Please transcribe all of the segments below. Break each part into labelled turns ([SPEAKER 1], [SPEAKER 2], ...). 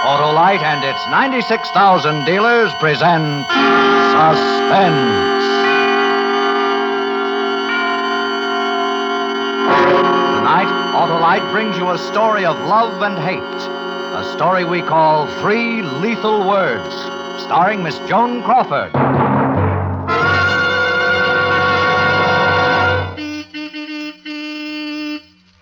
[SPEAKER 1] Autolite and its 96,000 dealers present Suspense. Tonight, Autolite brings you a story of love and hate. A story we call Three Lethal Words, starring Miss Joan Crawford.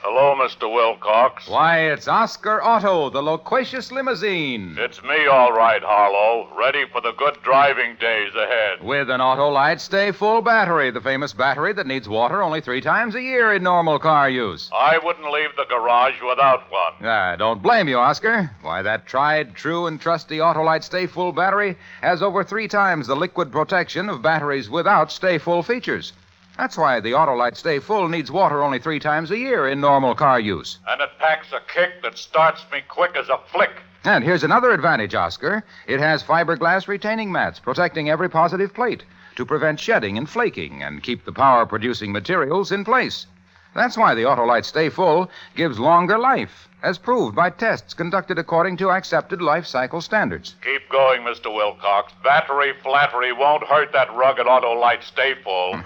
[SPEAKER 2] Hello, Mr. Wilcox.
[SPEAKER 3] Why, it's Oscar Otto, the loquacious limousine.
[SPEAKER 2] It's me, all right, Harlow. Ready for the good driving days ahead.
[SPEAKER 3] With an Autolite Stay Full battery, the famous battery that needs water only 3 times a year in normal car use.
[SPEAKER 2] I wouldn't leave the garage without one.
[SPEAKER 3] I don't blame you, Oscar. Why, that tried, true, and trusty Autolite Stay Full battery has over 3 times the liquid protection of batteries without Stay Full features. That's why the Autolite Stay Full needs water only 3 times a year in normal car use.
[SPEAKER 2] And it packs a kick that starts me quick as a flick.
[SPEAKER 3] And here's another advantage, Oscar. It has fiberglass retaining mats protecting every positive plate to prevent shedding and flaking and keep the power-producing materials in place. That's why the Autolite Stay Full gives longer life, as proved by tests conducted according to accepted life cycle standards.
[SPEAKER 2] Keep going, Mr. Wilcox. Battery flattery won't hurt that rugged Autolite Stay Full.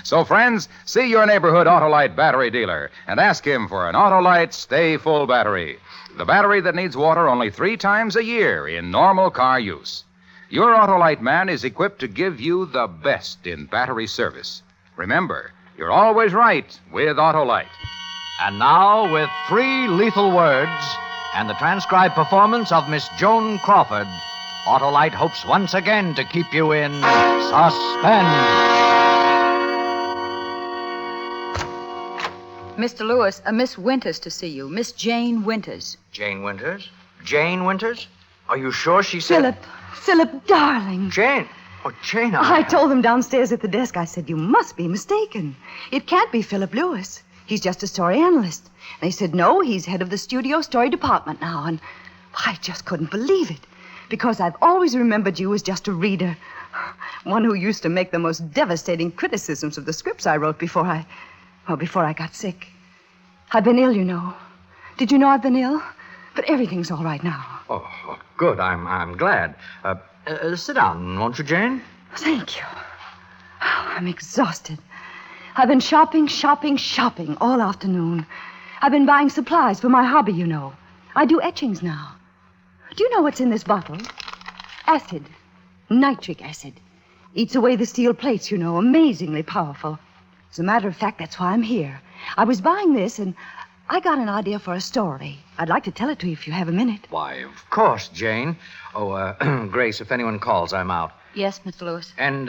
[SPEAKER 3] So, friends, see your neighborhood Autolite battery dealer and ask him for an Autolite Stay Full battery. The battery that needs water only 3 times a year in normal car use. Your Autolite man is equipped to give you the best in battery service. Remember, you're always right with Autolite.
[SPEAKER 1] And now, with 3 lethal words and the transcribed performance of Miss Joan Crawford, Autolite hopes once again to keep you in suspense.
[SPEAKER 4] Mr. Lewis, Miss Winters to see you. Miss Jane Winters.
[SPEAKER 1] Jane Winters? Jane Winters? Are you sure she said...
[SPEAKER 5] Philip, darling.
[SPEAKER 1] Jane? Oh, Jane,
[SPEAKER 5] I told them downstairs at the desk, I said, you must be mistaken. It can't be Philip Lewis. He's just a story analyst. They said, no, he's head of the studio story department now. And I just couldn't believe it. Because I've always remembered you as just a reader. One who used to make the most devastating criticisms of the scripts I wrote before I got sick. I've been ill, you know. Did you know I've been ill? But everything's all right now.
[SPEAKER 1] Oh, good. I'm glad. Sit down, won't you, Jane?
[SPEAKER 5] Thank you. Oh, I'm exhausted. I've been shopping all afternoon. I've been buying supplies for my hobby, you know. I do etchings now. Do you know what's in this bottle? Acid. Nitric acid. Eats away the steel plates, you know. Amazingly powerful. As a matter of fact, that's why I'm here. I was buying this, and I got an idea for a story. I'd like to tell it to you if you have a minute.
[SPEAKER 1] Why, of course, Jane. Oh, Grace, if anyone calls, I'm out.
[SPEAKER 4] Yes, Mr. Lewis.
[SPEAKER 1] And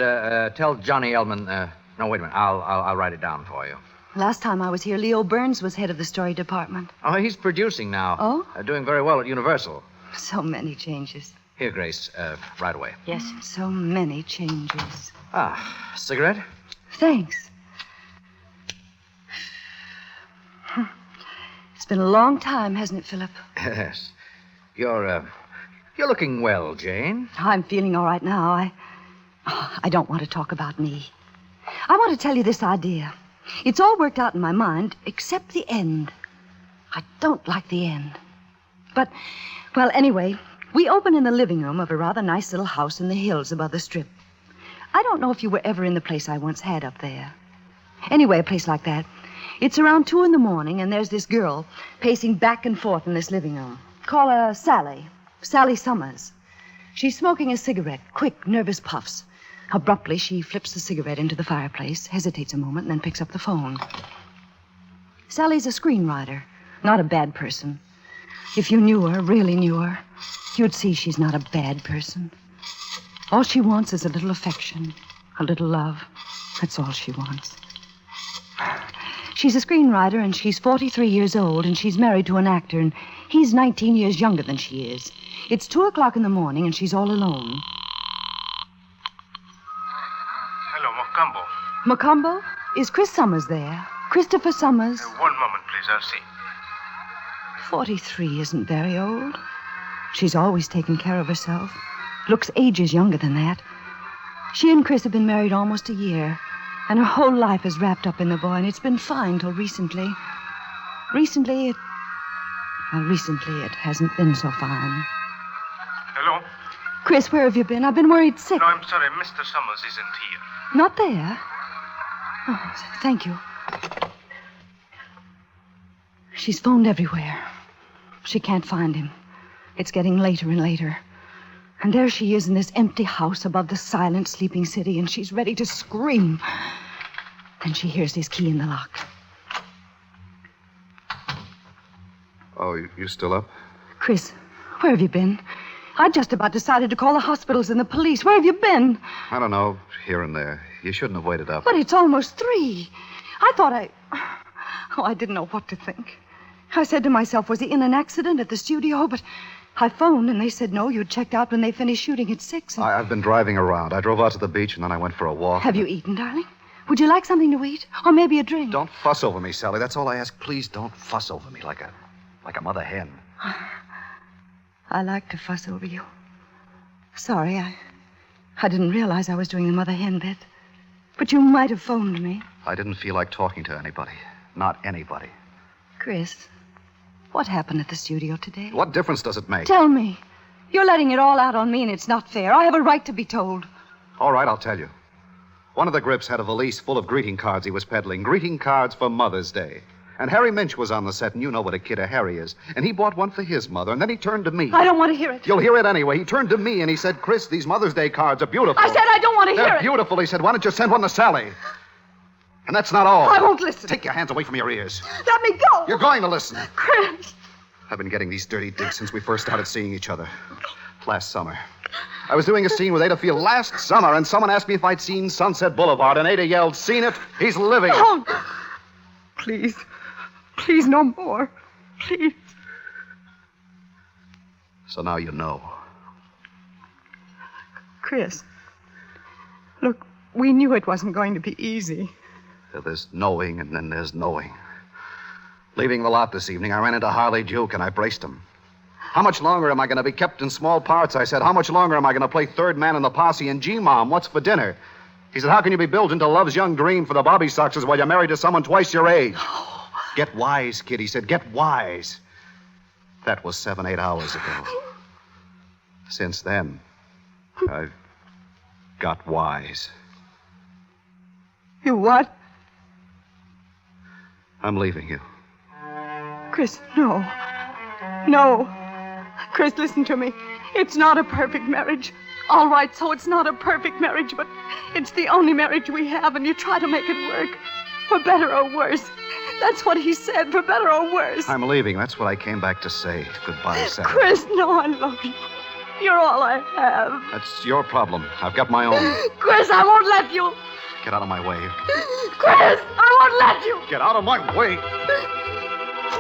[SPEAKER 1] tell Johnny Elman... No, wait a minute. I'll write it down for you.
[SPEAKER 5] Last time I was here, Leo Burns was head of the story department.
[SPEAKER 1] Oh, he's producing now.
[SPEAKER 5] Oh?
[SPEAKER 1] Doing very well at Universal.
[SPEAKER 5] So many changes.
[SPEAKER 1] Here, Grace, right away.
[SPEAKER 4] Yes.
[SPEAKER 5] So many changes.
[SPEAKER 1] Cigarette?
[SPEAKER 5] Thanks. It's been a long time, hasn't it, Philip?
[SPEAKER 1] Yes. You're looking well, Jane.
[SPEAKER 5] I'm feeling all right now. I don't want to talk about me. I want to tell you this idea. It's all worked out in my mind, except the end. I don't like the end. But, well, anyway, we open in the living room of a rather nice little house in the hills above the Strip. I don't know if you were ever in the place I once had up there. Anyway, a place like that. It's around 2 a.m, and there's this girl pacing back and forth in this living room. Call her Sally. Sally Summers. She's smoking a cigarette, quick, nervous puffs. Abruptly, she flips the cigarette into the fireplace, hesitates a moment, and then picks up the phone. Sally's a screenwriter, not a bad person. If you knew her, really knew her, you'd see she's not a bad person. All she wants is a little affection, a little love. That's all she wants. She's a screenwriter, and she's 43 years old, and she's married to an actor, and he's 19 years younger than she is. It's 2 o'clock in the morning, and she's all alone.
[SPEAKER 6] Hello, Macumbo.
[SPEAKER 5] Macumbo? Is Chris Summers there? Christopher Summers?
[SPEAKER 6] 1 moment, please. I'll see.
[SPEAKER 5] 43 isn't very old. She's always taken care of herself. Looks ages younger than that. She and Chris have been married almost a year. And her whole life is wrapped up in the boy, and it's been fine till recently. Recently, it hasn't been so fine.
[SPEAKER 6] Hello?
[SPEAKER 5] Chris, where have you been? I've been worried sick.
[SPEAKER 6] No, I'm sorry. Mr. Summers isn't here.
[SPEAKER 5] Not there? Oh, thank you. She's phoned everywhere. She can't find him. It's getting later and later. And there she is in this empty house above the silent, sleeping city, and she's ready to scream. Then she hears his key in the lock.
[SPEAKER 7] Oh, you still up?
[SPEAKER 5] Chris, where have you been? I just about decided to call the hospitals and the police. Where have you been?
[SPEAKER 7] I don't know, here and there. You shouldn't have waited up.
[SPEAKER 5] But it's almost 3. I thought Oh, I didn't know what to think. I said to myself, was he in an accident at the studio? But I phoned, and they said no, you'd checked out when they finished shooting at 6. And...
[SPEAKER 7] I've been driving around. I drove out to the beach, and then I went for a walk.
[SPEAKER 5] Have you eaten, darling? Would you like something to eat? Or maybe a drink?
[SPEAKER 7] Don't fuss over me, Sally. That's all I ask. Please don't fuss over me like a mother hen.
[SPEAKER 5] I like to fuss over you. Sorry, I didn't realize I was doing the mother hen bit. But you might have phoned me.
[SPEAKER 7] I didn't feel like talking to anybody. Not anybody.
[SPEAKER 5] Chris, what happened at the studio today?
[SPEAKER 7] What difference does it make?
[SPEAKER 5] Tell me. You're letting it all out on me, and it's not fair. I have a right to be told.
[SPEAKER 7] All right, I'll tell you. One of the grips had a valise full of greeting cards he was peddling. Greeting cards for Mother's Day. And Harry Minch was on the set, and you know what a kid a Harry is. And he bought one for his mother, and then he turned to me.
[SPEAKER 5] I don't want to hear it.
[SPEAKER 7] You'll hear it anyway. He turned to me, and he said, Chris, these Mother's Day cards are beautiful.
[SPEAKER 5] I said I don't want to hear it.
[SPEAKER 7] They're beautiful, he said. Why don't you send one to Sally? And that's not all.
[SPEAKER 5] I won't listen.
[SPEAKER 7] Take your hands away from your ears.
[SPEAKER 5] Let me go.
[SPEAKER 7] You're going to listen.
[SPEAKER 5] Chris.
[SPEAKER 7] I've been getting these dirty digs since we first started seeing each other. Last summer. I was doing a scene with Ada Field last summer, and someone asked me if I'd seen Sunset Boulevard, and Ada yelled, "Seen it? He's living it."
[SPEAKER 5] Oh, please. Please, no more. Please.
[SPEAKER 7] So now you know.
[SPEAKER 5] Chris, look, we knew it wasn't going to be easy.
[SPEAKER 7] There's knowing, and then there's knowing. Leaving the lot this evening, I ran into Harley Duke, and I braced him. How much longer am I going to be kept in small parts? I said, how much longer am I going to play third man in the posse? And G-Mom, what's for dinner? He said, how can you be built into love's young dream for the Bobby Soxers while you're married to someone twice your age? Get wise, kid, he said. Get wise. That was 7-8 hours ago. Since then, I've got wise.
[SPEAKER 5] You what?
[SPEAKER 7] I'm leaving you.
[SPEAKER 5] Chris, no. No. Chris, listen to me. It's not a perfect marriage. All right, so it's not a perfect marriage, but it's the only marriage we have, and you try to make it work. For better or worse. That's what he said, for better or worse.
[SPEAKER 7] I'm leaving. That's what I came back to say. Goodbye, Sally.
[SPEAKER 5] Chris, no, I love you. You're all I have.
[SPEAKER 7] That's your problem. I've got my own.
[SPEAKER 5] Chris, I won't let you.
[SPEAKER 7] Get out of my way.
[SPEAKER 5] Chris, I won't let you.
[SPEAKER 7] Get out of my way.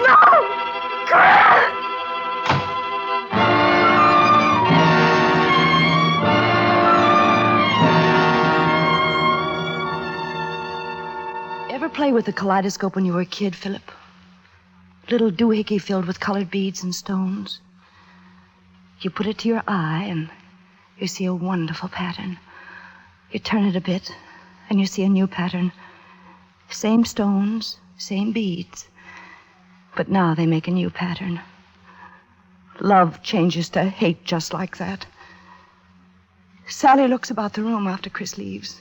[SPEAKER 5] No! Chris! Ever play with the kaleidoscope when you were a kid, Philip? Little doohickey filled with colored beads and stones. You put it to your eye, and you see a wonderful pattern. You turn it a bit, and you see a new pattern. Same stones, same beads. But now they make a new pattern. Love changes to hate just like that. Sally looks about the room after Chris leaves.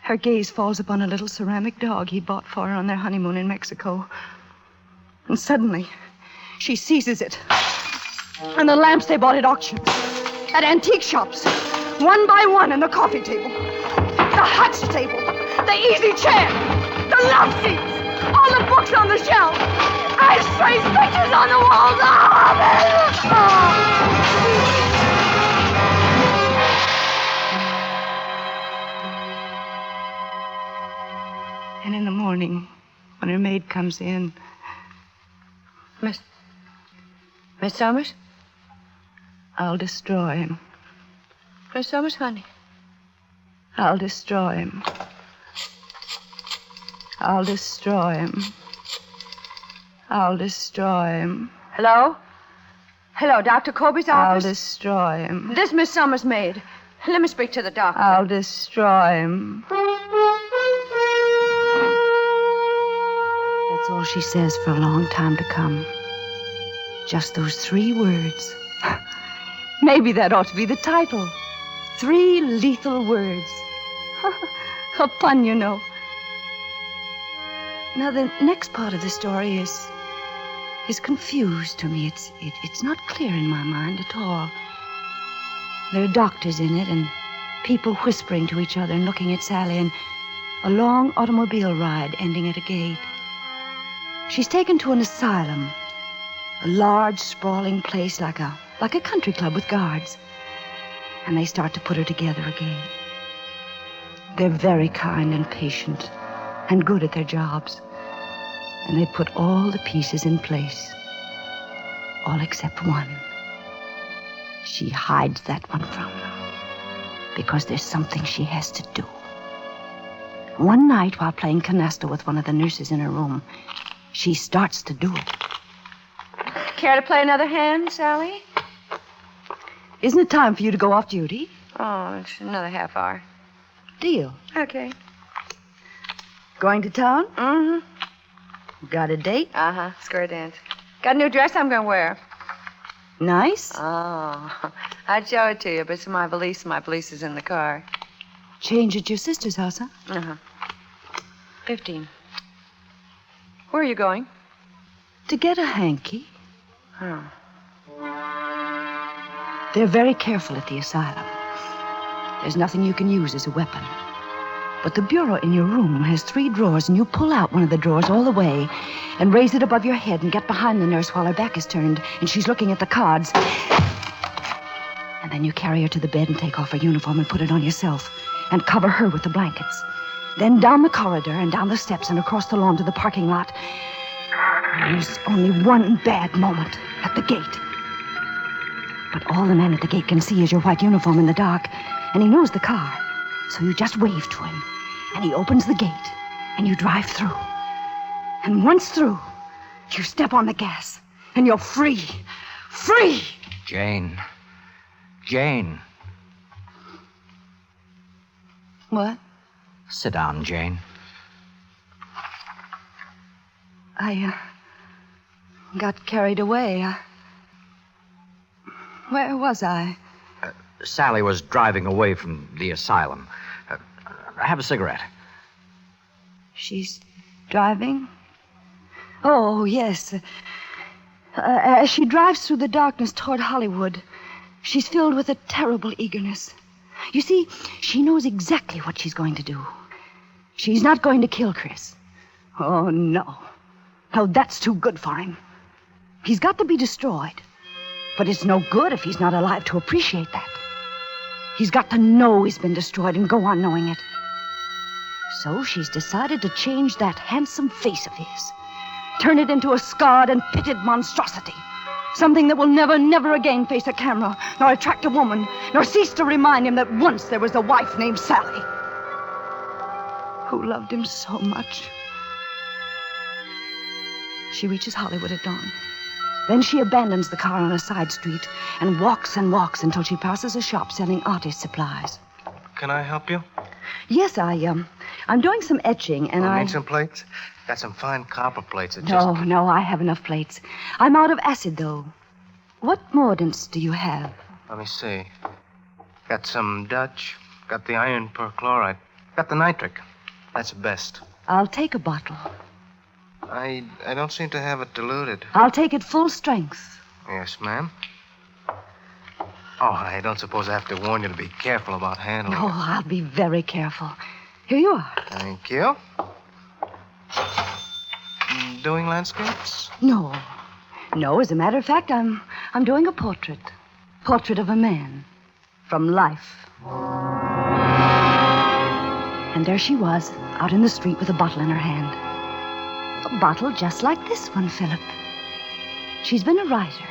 [SPEAKER 5] Her gaze falls upon a little ceramic dog he bought for her on their honeymoon in Mexico. And suddenly, she seizes it. And the lamps they bought at auctions, at antique shops, one by one, and the coffee table, the hutch table, the easy chair, the love seats, all the books on the shelf, ashtrays, pictures on the walls. And in the morning, when her maid comes in, Miss Summers? I'll destroy him. Miss Summers, honey? I'll destroy him. I'll destroy him. I'll destroy him. Hello? Hello, Dr. Colby's office? I'll destroy him. This Miss Summers' maid. Let me speak to the doctor. I'll destroy him. That's all she says for a long time to come. Just those 3 words. Maybe that ought to be the title. 3 Lethal Words. A pun, you know. Now, the next part of the story is confused to me. It's not clear in my mind at all. There are doctors in it and people whispering to each other and looking at Sally, and a long automobile ride ending at a gate. She's taken to an asylum, a large, sprawling place like a country club with guards. And they start to put her together again. They're very kind and patient and good at their jobs. And they put all the pieces in place. All except one. She hides that one from them because there's something she has to do. One night, while playing canasta with one of the nurses in her room, she starts to do it.
[SPEAKER 4] Care to play another hand, Sally?
[SPEAKER 5] Isn't it time for you to go off duty?
[SPEAKER 4] Oh, it's another half hour.
[SPEAKER 5] Deal.
[SPEAKER 4] Okay.
[SPEAKER 5] Going to town?
[SPEAKER 4] Mm-hmm.
[SPEAKER 5] Got a date?
[SPEAKER 4] Uh-huh. Square dance. Got a new dress I'm going to wear.
[SPEAKER 5] Nice?
[SPEAKER 4] Oh, I'd show it to you, but it's in my valise. My valise is in the car.
[SPEAKER 5] Change at your sister's house, huh?
[SPEAKER 4] Uh-huh. 15. Where are you going?
[SPEAKER 5] To get a hanky.
[SPEAKER 4] Oh.
[SPEAKER 5] They're very careful at the asylum. There's nothing you can use as a weapon. But the bureau in your room has 3 drawers, and you pull out one of the drawers all the way and raise it above your head and get behind the nurse while her back is turned and she's looking at the cards. And then you carry her to the bed and take off her uniform and put it on yourself and cover her with the blankets. Then down the corridor and down the steps and across the lawn to the parking lot. There's only one bad moment at the gate. But all the man at the gate can see is your white uniform in the dark, and he knows the car. So you just wave to him, and he opens the gate, and you drive through. And once through, you step on the gas, and you're free. Free!
[SPEAKER 1] Jane.
[SPEAKER 5] What?
[SPEAKER 1] Sit down, Jane.
[SPEAKER 5] I got carried away. Where was I?
[SPEAKER 1] Sally was driving away from the asylum. Have a cigarette.
[SPEAKER 5] She's driving? Oh, yes. As she drives through the darkness toward Hollywood, she's filled with a terrible eagerness. You see, she knows exactly what she's going to do. She's not going to kill Chris. Oh, no. No, that's too good for him. He's got to be destroyed. But it's no good if he's not alive to appreciate that. He's got to know he's been destroyed and go on knowing it. So she's decided to change that handsome face of his. Turn it into a scarred and pitted monstrosity. Something that will never, never again face a camera, nor attract a woman, nor cease to remind him that once there was a wife named Sally, who loved him so much. She reaches Hollywood at dawn. Then she abandons the car on a side street and walks until she passes a shop selling artist supplies.
[SPEAKER 6] Can I help you?
[SPEAKER 5] Yes, I'm doing some etching, and
[SPEAKER 6] Need some plates? Got some fine copper plates.
[SPEAKER 5] No, I have enough plates. I'm out of acid, though. What mordants do you have?
[SPEAKER 6] Let me see. Got some Dutch. Got the iron perchloride. Got the nitric. That's the best.
[SPEAKER 5] I'll take a bottle.
[SPEAKER 6] I don't seem to have it diluted.
[SPEAKER 5] I'll take it full strength.
[SPEAKER 6] Yes, ma'am. Oh, I don't suppose I have to warn you to be careful about handling
[SPEAKER 5] No,
[SPEAKER 6] it.
[SPEAKER 5] I'll be very careful. Here you are.
[SPEAKER 6] Thank you. Doing landscapes?
[SPEAKER 5] No, as a matter of fact, I'm doing a portrait. Portrait of a man. From life. And there she was, out in the street with a bottle in her hand. A bottle just like this one, Philip. She's been a writer,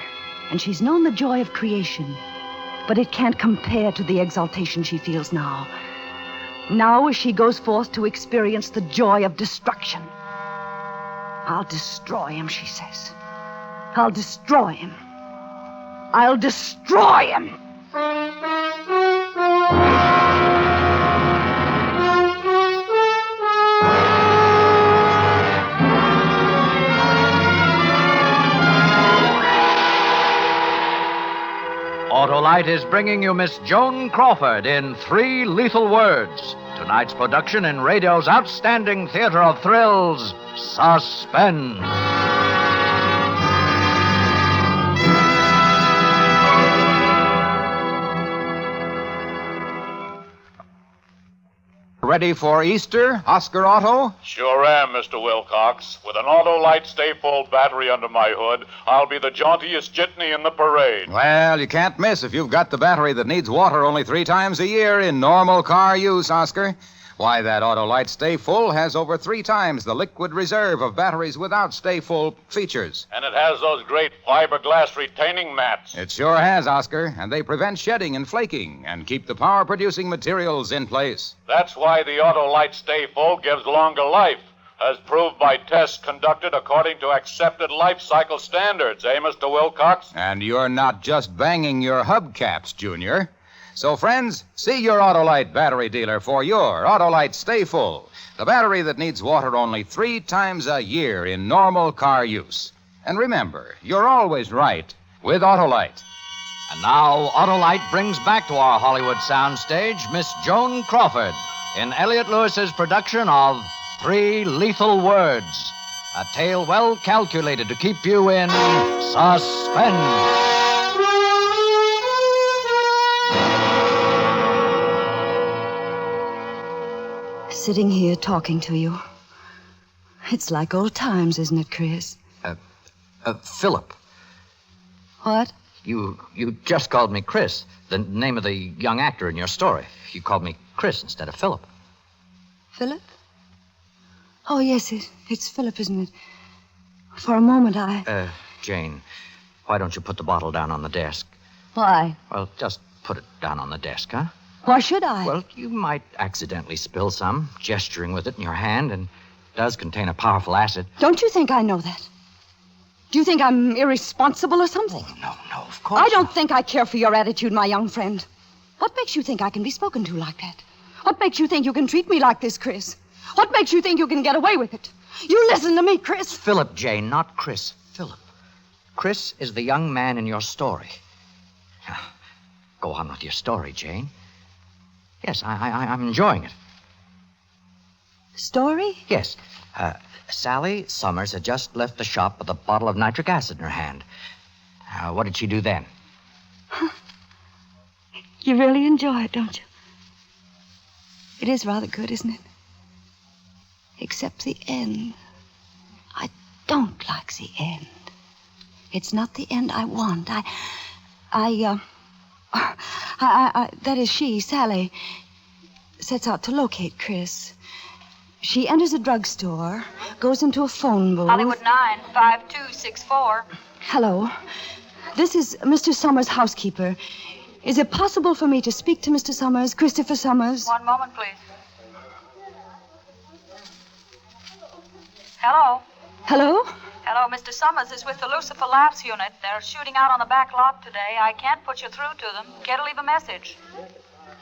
[SPEAKER 5] and she's known the joy of creation. But it can't compare to the exaltation she feels now. Now as she goes forth to experience the joy of destruction. I'll destroy him, she says. I'll destroy him. I'll destroy him.
[SPEAKER 1] Autolite is bringing you Miss Joan Crawford in 3 Lethal Words. Tonight's production in radio's outstanding theater of thrills, Suspense.
[SPEAKER 3] Ready for Easter, Oscar Otto?
[SPEAKER 2] Sure am, Mr. Wilcox. With an Autolite Stay Full battery under my hood, I'll be the jauntiest jitney in the parade.
[SPEAKER 3] Well, you can't miss if you've got the battery that needs water only 3 times a year in normal car use, Oscar. Why, that Autolite Stay Full has over 3 times the liquid reserve of batteries without Stay Full features.
[SPEAKER 2] And it has those great fiberglass retaining mats.
[SPEAKER 3] It sure has, Oscar, and they prevent shedding and flaking and keep the power-producing materials in place.
[SPEAKER 2] That's why the Autolite Stay Full gives longer life, as proved by tests conducted according to accepted life cycle standards, eh, Mr. Wilcox?
[SPEAKER 3] And you're not just banging your hubcaps, Junior. So, friends, see your Autolite battery dealer for your Autolite Stay Full, the battery that needs water only 3 times a year in normal car use. And remember, you're always right with Autolite.
[SPEAKER 1] And now, Autolite brings back to our Hollywood soundstage Miss Joan Crawford in Elliot Lewis's production of 3 Lethal Words, a tale well calculated to keep you in suspense.
[SPEAKER 5] Sitting here talking to you. It's like old times, isn't it, Chris?
[SPEAKER 7] Philip,
[SPEAKER 5] What?
[SPEAKER 7] you just called me Chris, the name of the young actor in your story. You called me Chris instead of Philip.
[SPEAKER 5] Philip? Oh, yes, it's Philip, isn't it? For a moment,
[SPEAKER 7] Jane, why don't you put the bottle down on the desk?
[SPEAKER 5] Why?
[SPEAKER 7] Well, just put it down on the desk, huh?
[SPEAKER 5] Why should I?
[SPEAKER 7] Well, you might accidentally spill some, gesturing with it in your hand, and it does contain a powerful acid.
[SPEAKER 5] Don't you think I know that? Do you think I'm irresponsible or something?
[SPEAKER 7] No, of course
[SPEAKER 5] I don't
[SPEAKER 7] not.
[SPEAKER 5] think I care for your attitude, my young friend. What makes you think I can be spoken to like that? What makes you think you can treat me like this, Chris? What makes you think you can get away with it? You listen to me, Chris.
[SPEAKER 7] Philip, Jane, not Chris. Philip. Chris is the young man in your story. Now, go on with your story, Jane. Yes, I'm enjoying it.
[SPEAKER 5] Story?
[SPEAKER 7] Yes. Sally Summers had just left the shop with a bottle of nitric acid in her hand. What did she do then?
[SPEAKER 5] You really enjoy it, don't you? It is rather good, isn't it? Except the end. I don't like the end. It's not the end I want. That is, Sally, sets out to locate Chris. She enters a drugstore, goes into a phone booth.
[SPEAKER 8] Hollywood 95264.
[SPEAKER 5] Hello. This is Mr. Summers' housekeeper. Is it possible for me to speak to Mr. Summers, Christopher Summers?
[SPEAKER 8] One moment, please. Hello?
[SPEAKER 5] Hello?
[SPEAKER 8] Hello, Mr. Summers is with the Lucifer Laughs unit. They're shooting out on the back lot today. I can't put you through to them. Care to leave a message?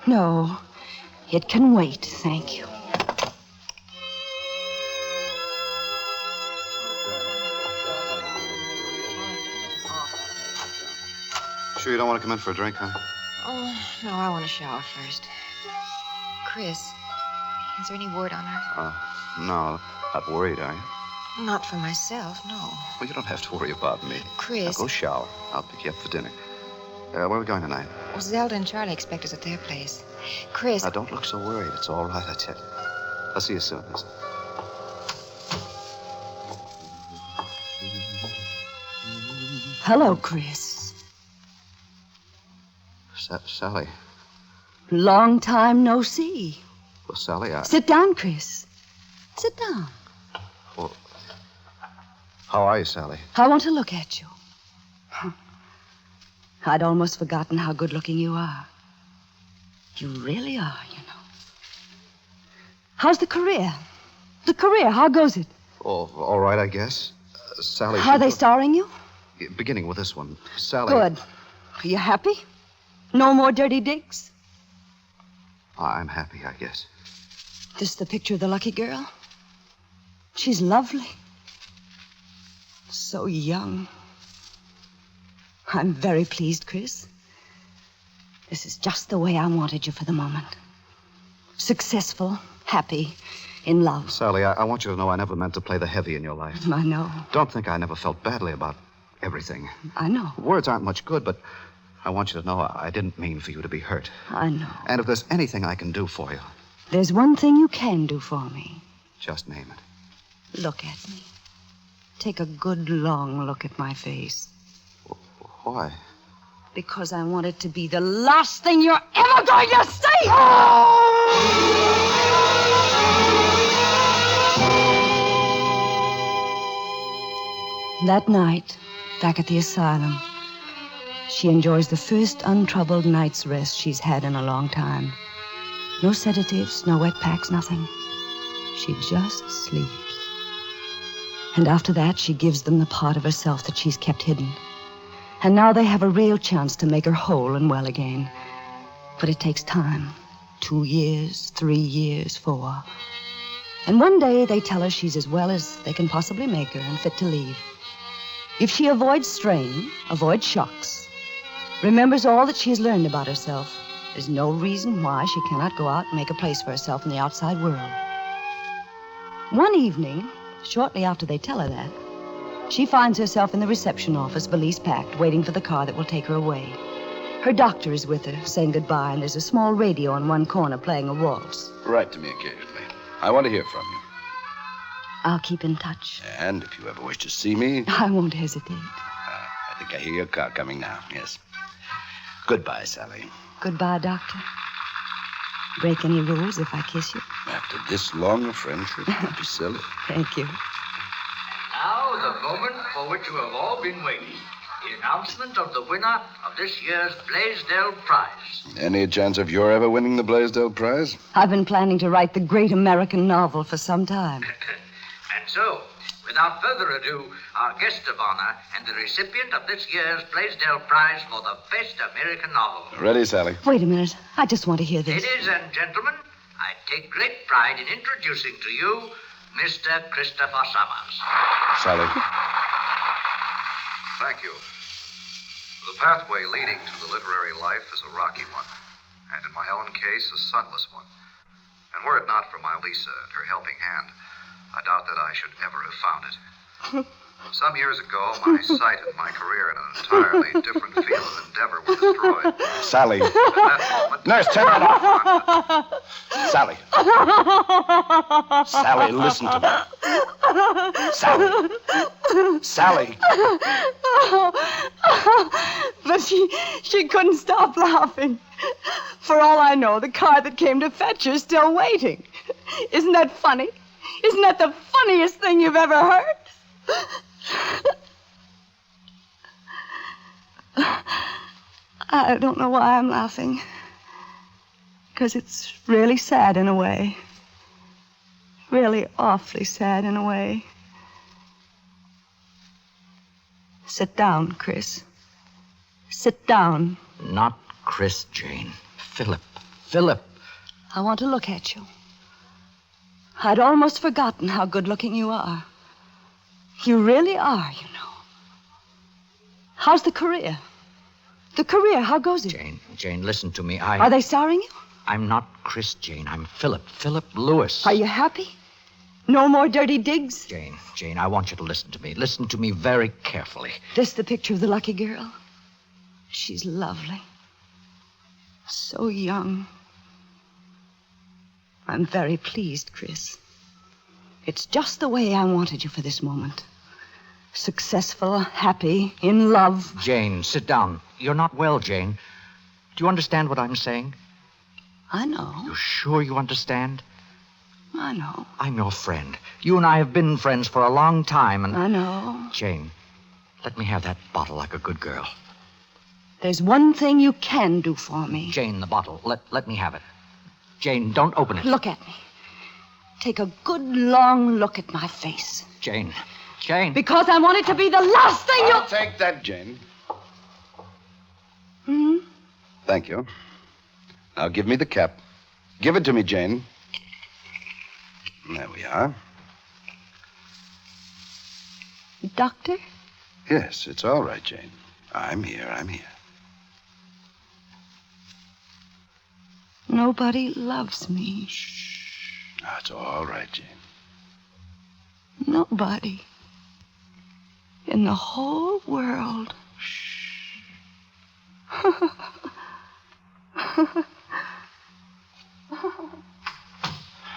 [SPEAKER 5] No. It can wait, thank you.
[SPEAKER 9] Sure you don't want to come in for a drink, huh?
[SPEAKER 10] Oh, no, I want to shower first. Chris, is there any word on her?
[SPEAKER 9] No. Not worried, are you?
[SPEAKER 10] Not for myself, no.
[SPEAKER 9] Well, you don't have to worry about me.
[SPEAKER 10] Chris.
[SPEAKER 9] Now go shower. I'll pick you up for dinner. Where are we going tonight?
[SPEAKER 10] Well, Zelda and Charlie expect us at their place. Chris.
[SPEAKER 9] Now, don't look so worried. It's all right, I tell you. I'll see you soon, miss.
[SPEAKER 5] Hello, Chris.
[SPEAKER 9] Sally.
[SPEAKER 5] Long time no see.
[SPEAKER 9] Well, Sally,
[SPEAKER 5] Sit down, Chris. Sit down.
[SPEAKER 9] Well, how are you, Sally?
[SPEAKER 5] I want to look at you. I'd almost forgotten how good-looking you are. You really are, you know. How's the career? The career, how goes it?
[SPEAKER 9] Oh, all right, I guess. Sally...
[SPEAKER 5] Are they starring you?
[SPEAKER 9] Beginning with this one. Sally...
[SPEAKER 5] Good. Are you happy? No more dirty digs?
[SPEAKER 9] I'm happy, I guess.
[SPEAKER 5] This the picture of the lucky girl? She's lovely. So young. I'm very pleased, Chris. This is just the way I wanted you for the moment. Successful, happy, in love.
[SPEAKER 7] Sally, I want you to know I never meant to play the heavy in your life.
[SPEAKER 5] I know.
[SPEAKER 7] Don't think I never felt badly about everything.
[SPEAKER 5] I know.
[SPEAKER 7] Words aren't much good, but I want you to know I didn't mean for you to be hurt.
[SPEAKER 5] I know.
[SPEAKER 7] And if there's anything I can do for you...
[SPEAKER 5] There's one thing you can do for me.
[SPEAKER 7] Just name it.
[SPEAKER 5] Look at me. Take a good, long look at my face.
[SPEAKER 7] Why?
[SPEAKER 5] Because I want it to be the last thing you're ever going to see! That night, back at the asylum, she enjoys the first untroubled night's rest she's had in a long time. No sedatives, no wet packs, nothing. She just sleeps. And after that, she gives them the part of herself that she's kept hidden. And now they have a real chance to make her whole and well again. But it takes time. 2 years, 3 years, 4. And one day they tell her she's as well as they can possibly make her and fit to leave. If she avoids strain, avoids shocks, remembers all that she has learned about herself, there's no reason why she cannot go out and make a place for herself in the outside world. One evening, shortly after they tell her that, she finds herself in the reception office, valise packed, waiting for the car that will take her away. Her doctor is with her, saying goodbye, and there's a small radio in one corner playing a waltz.
[SPEAKER 11] Write to me occasionally. I want to hear from you.
[SPEAKER 5] I'll keep in touch.
[SPEAKER 11] And if you ever wish to see me...
[SPEAKER 5] I won't hesitate.
[SPEAKER 11] I think I hear your car coming now. Yes. Goodbye, Sally.
[SPEAKER 5] Goodbye, Doctor. Break any rules if I kiss you?
[SPEAKER 11] After this long a friendship, don't be silly.
[SPEAKER 5] Thank you.
[SPEAKER 12] Now, the moment for which you have all been waiting. The announcement of the winner of this year's Blaisdell Prize.
[SPEAKER 11] Any chance of your ever winning the Blaisdell Prize?
[SPEAKER 5] I've been planning to write the great American novel for some time.
[SPEAKER 12] And so, without further ado, our guest of honor and the recipient of this year's Blaisdell Prize for the best American novel.
[SPEAKER 11] Ready, Sally.
[SPEAKER 5] Wait a minute. I just want to hear this.
[SPEAKER 12] Ladies and gentlemen, I take great pride in introducing to you Mr. Christopher Summers.
[SPEAKER 11] Sally.
[SPEAKER 13] Thank you. The pathway leading to the literary life is a rocky one, and in my own case, a sunless one. And were it not for my Lisa and her helping hand, I doubt that I should ever have found it. Some years ago, my sight and my career in an entirely different field of endeavor were destroyed.
[SPEAKER 11] Sally.
[SPEAKER 13] At that moment...
[SPEAKER 11] Nurse, turn it off. Sally. Sally, listen to me. Sally. Sally.
[SPEAKER 5] But she couldn't stop laughing. For all I know, the car that came to fetch her is still waiting. Isn't that funny? Isn't that the funniest thing you've ever heard? I don't know why I'm laughing. Because it's really sad in a way. Really awfully sad in a way. Sit down, Chris. Sit down.
[SPEAKER 12] Not Chris, Jane. Philip. Philip.
[SPEAKER 5] I want to look at you. I'd almost forgotten how good-looking you are. You really are, you know. How's the career? The career, how goes it?
[SPEAKER 12] Jane, listen to me.
[SPEAKER 5] Are they starring you?
[SPEAKER 12] I'm not Chris, Jane. I'm Philip. Philip Lewis.
[SPEAKER 5] Are you happy? No more dirty digs?
[SPEAKER 12] Jane, I want you to listen to me. Listen to me very carefully.
[SPEAKER 5] This the picture of the lucky girl? She's lovely. So young. I'm very pleased, Chris. It's just the way I wanted you for this moment. Successful, happy, in love.
[SPEAKER 12] Jane, sit down. You're not well, Jane. Do you understand what I'm saying?
[SPEAKER 5] I know.
[SPEAKER 12] You sure you understand?
[SPEAKER 5] I know.
[SPEAKER 12] I'm your friend. You and I have been friends for a long time, and...
[SPEAKER 5] I know.
[SPEAKER 12] Jane, let me have that bottle like a good girl.
[SPEAKER 5] There's one thing you can do for me.
[SPEAKER 12] Jane, the bottle. Let me have it. Jane, don't open it.
[SPEAKER 5] Look at me. Take a good, long look at my face.
[SPEAKER 12] Jane.
[SPEAKER 5] Because I want it to be the last thing
[SPEAKER 11] I'll take that, Jane.
[SPEAKER 5] Hmm?
[SPEAKER 11] Thank you. Now give me the cap. Give it to me, Jane. There we are.
[SPEAKER 5] Doctor?
[SPEAKER 11] Yes, it's all right, Jane. I'm here.
[SPEAKER 5] Nobody loves me.
[SPEAKER 11] That's all right, Jane.
[SPEAKER 5] Nobody. In the whole world.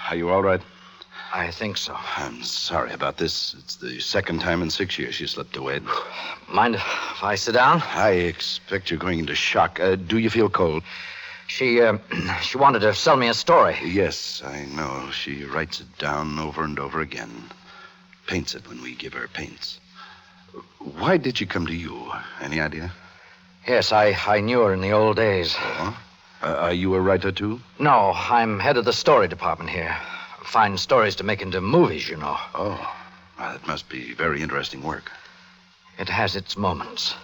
[SPEAKER 11] Are you all right?
[SPEAKER 1] I think so.
[SPEAKER 11] I'm sorry about this. It's the second time in 6 years she slipped away.
[SPEAKER 1] Mind if I sit down?
[SPEAKER 11] I expect you're going into shock. Do you feel cold?
[SPEAKER 1] She wanted to sell me a story.
[SPEAKER 11] Yes, I know. She writes it down over and over again. Paints it when we give her paints. Why did she come to you? Any idea?
[SPEAKER 1] Yes, I knew her in the old days.
[SPEAKER 11] Oh? Are you a writer, too?
[SPEAKER 1] No, I'm head of the story department here. Find stories to make into movies, you know.
[SPEAKER 11] Oh, well, that must be very interesting work.
[SPEAKER 1] It has its moments.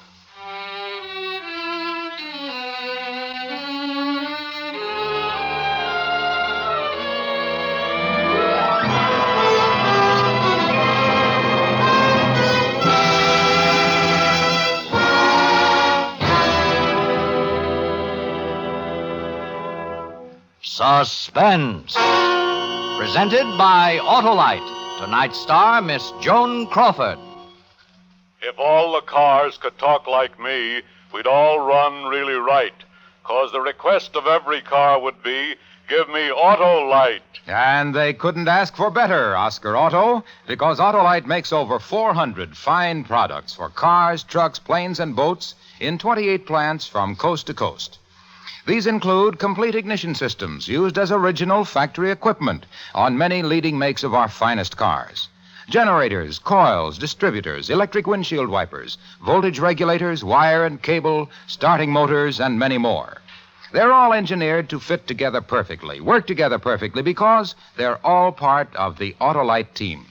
[SPEAKER 1] Suspense. Presented by Autolite. Tonight's star, Miss Joan Crawford.
[SPEAKER 2] If all the cars could talk like me, we'd all run really right. 'Cause the request of every car would be, give me Autolite.
[SPEAKER 3] And they couldn't ask for better, Oscar Auto, because Autolite makes over 400 fine products for cars, trucks, planes, and boats in 28 plants from coast to coast. These include complete ignition systems used as original factory equipment on many leading makes of our finest cars. Generators, coils, distributors, electric windshield wipers, voltage regulators, wire and cable, starting motors, and many more. They're all engineered to fit together perfectly, work together perfectly, because they're all part of the Autolite team.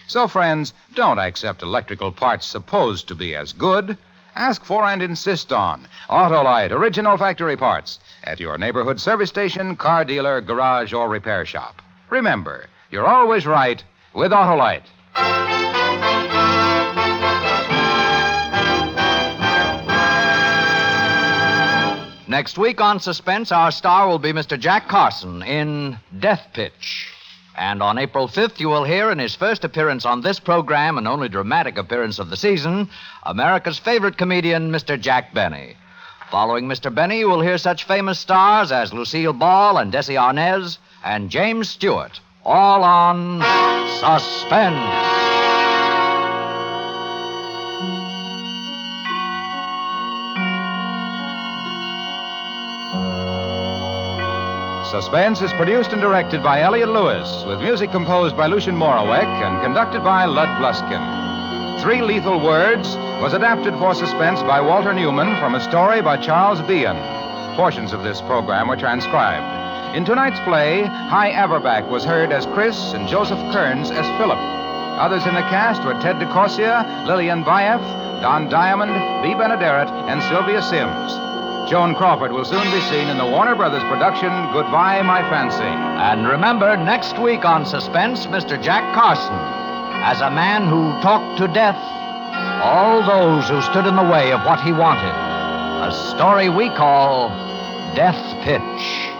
[SPEAKER 3] So, friends, don't accept electrical parts supposed to be as good. Ask for and insist on Autolite original factory parts at your neighborhood service station, car dealer, garage, or repair shop. Remember, you're always right with Autolite.
[SPEAKER 1] Next week on Suspense, our star will be Mr. Jack Carson in Death Pitch. And on April 5th, you will hear in his first appearance on this program, and only dramatic appearance of the season, America's favorite comedian, Mr. Jack Benny. Following Mr. Benny, you will hear such famous stars as Lucille Ball and Desi Arnaz and James Stewart, all on Suspense.
[SPEAKER 3] Suspense is produced and directed by Elliott Lewis, with music composed by Lucien Moraweck and conducted by Lud Bluskin. 3 Lethal Words was adapted for Suspense by Walter Newman from a story by Charles Bean. Portions of this program were transcribed. In tonight's play, Hy Averback was heard as Chris and Joseph Kearns as Philip. Others in the cast were Ted DeCorsia, Lillian Baeff, Don Diamond, Bea Benaderet, and Sylvia Sims. Joan Crawford will soon be seen in the Warner Brothers production, Goodbye, My Fancy.
[SPEAKER 1] And remember, next week on Suspense, Mr. Jack Carson, as a man who talked to death all those who stood in the way of what he wanted. A story we call Death Pitch.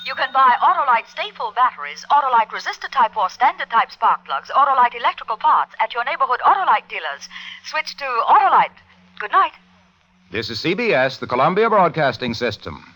[SPEAKER 8] You can buy Autolite Stay-Full batteries, Autolite resistor type or standard type spark plugs, Autolite electrical parts at your neighborhood Autolite dealers. Switch to Autolite. Good night.
[SPEAKER 3] This is CBS, the Columbia Broadcasting System.